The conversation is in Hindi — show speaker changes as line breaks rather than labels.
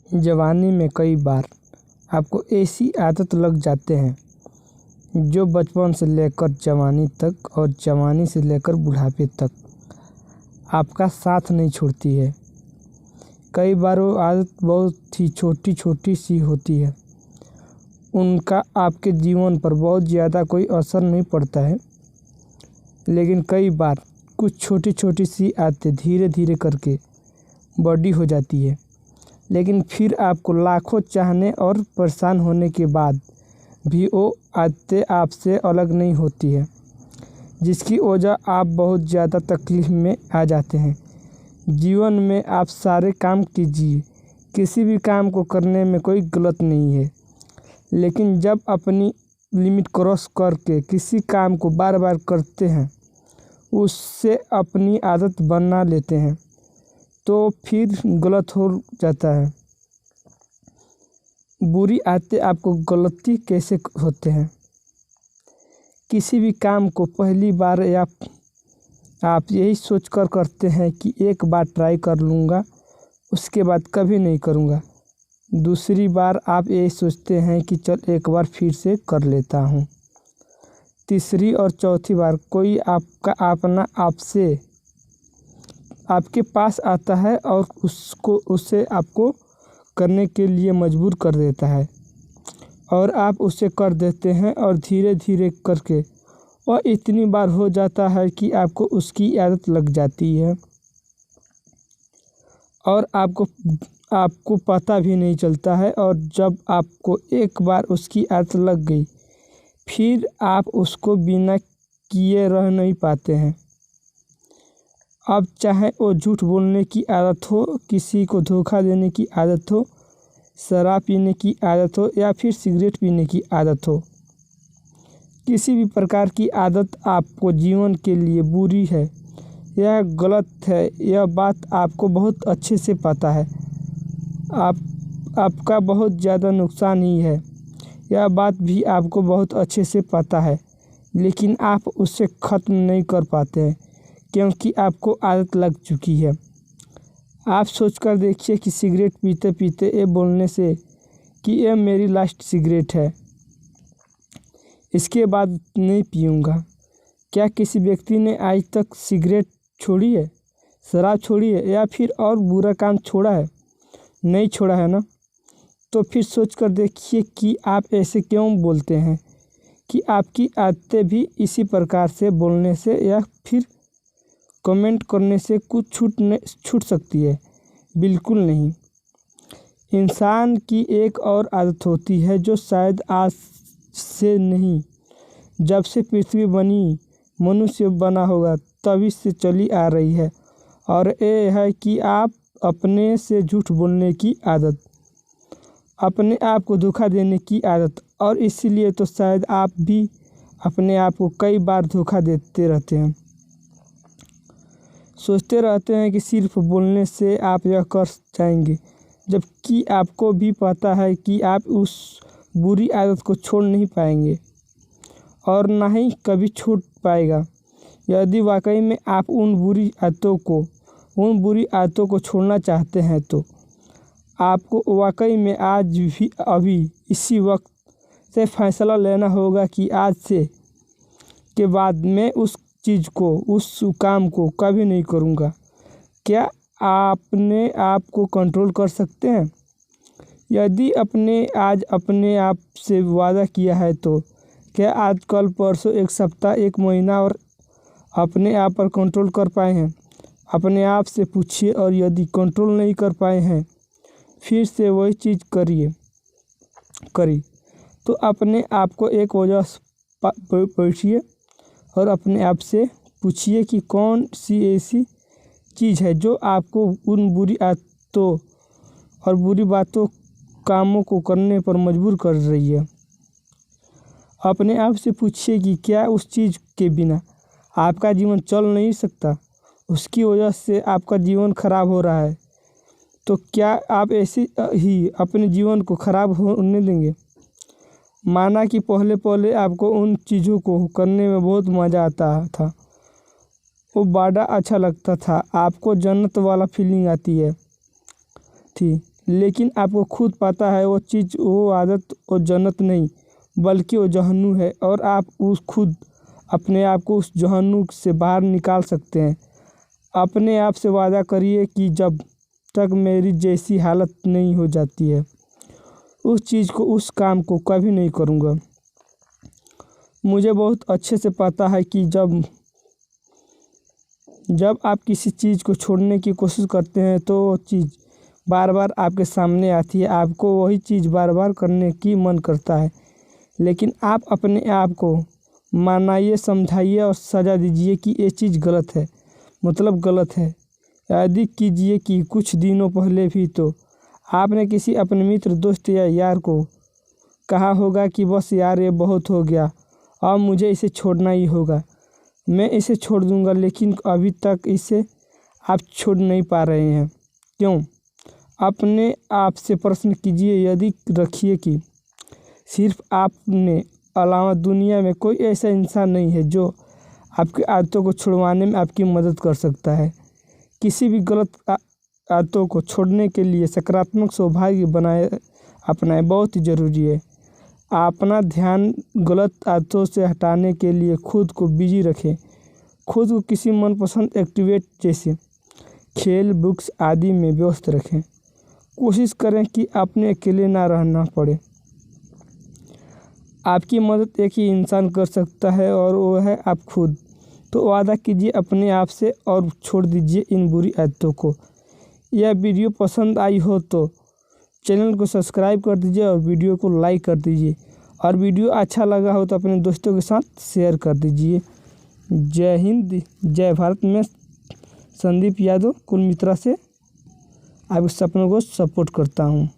जवानी में कई बार आपको ऐसी आदत लग जाते हैं जो बचपन से लेकर जवानी तक और जवानी से लेकर बुढ़ापे तक आपका साथ नहीं छोड़ती है। कई बार वो आदत बहुत ही छोटी छोटी सी होती है, उनका आपके जीवन पर बहुत ज़्यादा कोई असर नहीं पड़ता है, लेकिन कई बार कुछ छोटी छोटी सी आदतें धीरे धीरे करके बड़ी हो जाती है। लेकिन फिर आपको लाखों चाहने और परेशान होने के बाद भी वो आदतें आपसे अलग नहीं होती है, जिसकी वजह आप बहुत ज़्यादा तकलीफ़ में आ जाते हैं। जीवन में आप सारे काम कीजिए, किसी भी काम को करने में कोई गलत नहीं है, लेकिन जब अपनी लिमिट क्रॉस करके किसी काम को बार बार करते हैं, उससे अपनी आदत बना लेते हैं, तो फिर गलत हो जाता है। बुरी आदतें आपको गलती कैसे होते हैं? किसी भी काम को पहली बार या आप यही सोचकर करते हैं कि एक बार ट्राई कर लूँगा, उसके बाद कभी नहीं करूँगा। दूसरी बार आप यही सोचते हैं कि चल एक बार फिर से कर लेता हूँ। तीसरी और चौथी बार कोई आपका अपना आपसे आपके पास आता है और उसे आपको करने के लिए मजबूर कर देता है और आप उसे कर देते हैं और धीरे धीरे करके वह इतनी बार हो जाता है कि आपको उसकी आदत लग जाती है और आपको पता भी नहीं चलता है। और जब आपको एक बार उसकी आदत लग गई, फिर आप उसको बिना किए रह नहीं पाते हैं। अब चाहे वो झूठ बोलने की आदत हो, किसी को धोखा देने की आदत हो, शराब पीने की आदत हो या फिर सिगरेट पीने की आदत हो, किसी भी प्रकार की आदत आपको जीवन के लिए बुरी है या गलत है, यह बात आपको बहुत अच्छे से पता है। आपका बहुत ज़्यादा नुकसान ही है, यह बात भी आपको बहुत अच्छे से पता है, लेकिन आप उसे ख़त्म नहीं कर पाते हैं क्योंकि आपको आदत लग चुकी है। आप सोचकर देखिए कि सिगरेट पीते पीते ये बोलने से कि यह मेरी लास्ट सिगरेट है, इसके बाद नहीं पीऊँगा। क्या किसी व्यक्ति ने आज तक सिगरेट छोड़ी है, शराब छोड़ी है या फिर और बुरा काम छोड़ा है? नहीं छोड़ा है ना। तो फिर सोचकर देखिए कि आप ऐसे क्यों बोलते हैं कि आपकी आदतें भी इसी प्रकार से बोलने से या फिर कमेंट करने से कुछ छूट सकती है? बिल्कुल नहीं। इंसान की एक और आदत होती है जो शायद आज से नहीं, जब से पृथ्वी बनी मनुष्य बना होगा तभी से चली आ रही है, और ये है कि आप अपने से झूठ बोलने की आदत, अपने आप को धोखा देने की आदत। और इसीलिए तो शायद आप भी अपने आप को कई बार धोखा देते रहते हैं। सोचते रहते हैं कि सिर्फ बोलने से आप यह कर जाएंगे, जबकि आपको भी पता है कि आप उस बुरी आदत को छोड़ नहीं पाएंगे और ना ही कभी छूट पाएगा। यदि वाकई में आप उन बुरी आदतों को छोड़ना चाहते हैं, तो आपको वाकई में आज भी अभी इसी वक्त से फैसला लेना होगा कि आज से के बाद मैं उस चीज़ को, उस काम को कभी नहीं करूँगा। क्या आपने आप को कंट्रोल कर सकते हैं? यदि आज अपने आप से वादा किया है, तो क्या आज, कल, परसों, एक सप्ताह, एक महीना और अपने आप पर कंट्रोल कर पाए हैं? अपने आप से पूछिए, और यदि कंट्रोल नहीं कर पाए हैं, फिर से वही चीज़ करी तो अपने आप को एक वजह बैठिए और अपने आप से पूछिए कि कौन सी ऐसी चीज़ है जो आपको उन बुरी आदतों और बुरी कामों को करने पर मजबूर कर रही है। अपने आप से पूछिए कि क्या उस चीज़ के बिना आपका जीवन चल नहीं सकता, उसकी वजह से आपका जीवन खराब हो रहा है, तो क्या आप ऐसे ही अपने जीवन को खराब होने देंगे? माना कि पहले पहले आपको उन चीज़ों को करने में बहुत मज़ा आता था, वो बड़ा अच्छा लगता था, आपको जन्नत वाला फीलिंग आती थी, लेकिन आपको खुद पता है वो चीज़, वो आदत, वो जन्नत नहीं बल्कि वो जहन्नुम है, और आप उस खुद अपने आप को उस जहन्नुम से बाहर निकाल सकते हैं। अपने आप से वादा करिए कि जब तक मेरी जैसी हालत नहीं हो जाती है उस चीज़ को, उस काम को कभी नहीं करूँगा। मुझे बहुत अच्छे से पता है कि जब आप किसी चीज़ को छोड़ने की कोशिश करते हैं तो वो चीज़ बार बार आपके सामने आती है, आपको वही चीज़ बार बार करने की मन करता है। लेकिन आप अपने आप को मनाइए, समझाइए और सज़ा दीजिए कि ये चीज़ गलत है, मतलब गलत है। याद कीजिए कि कुछ दिनों पहले भी तो आपने किसी अपने मित्र, दोस्त या यार को कहा होगा कि बस यार ये बहुत हो गया, अब मुझे इसे छोड़ना ही होगा, मैं इसे छोड़ दूंगा। लेकिन अभी तक इसे आप छोड़ नहीं पा रहे हैं, क्यों? अपने आप से प्रश्न कीजिए, यदि रखिए कि सिर्फ आपने अलावा दुनिया में कोई ऐसा इंसान नहीं है जो आपकी आदतों को छुड़वाने में आपकी मदद कर सकता है। किसी भी गलत आदतों को छोड़ने के लिए सकारात्मक स्वभाव अपनाएं बहुत ही ज़रूरी है। अपना ध्यान गलत आदतों से हटाने के लिए खुद को बिजी रखें। खुद को किसी मनपसंद एक्टिविटी जैसे खेल, बुक्स आदि में व्यस्त रखें। कोशिश करें कि अपने अकेले ना रहना पड़े। आपकी मदद एक ही इंसान कर सकता है और वो है आप खुद। तो वादा कीजिए अपने आप से और छोड़ दीजिए इन बुरी आदतों को। यह वीडियो पसंद आई हो तो चैनल को सब्सक्राइब कर दीजिए और वीडियो को लाइक कर दीजिए, और वीडियो अच्छा लगा हो तो अपने दोस्तों के साथ शेयर कर दीजिए। जय हिंद, जय भारत। मैं संदीप यादव कुल मित्रा से आपके सपनों को सपोर्ट करता हूँ।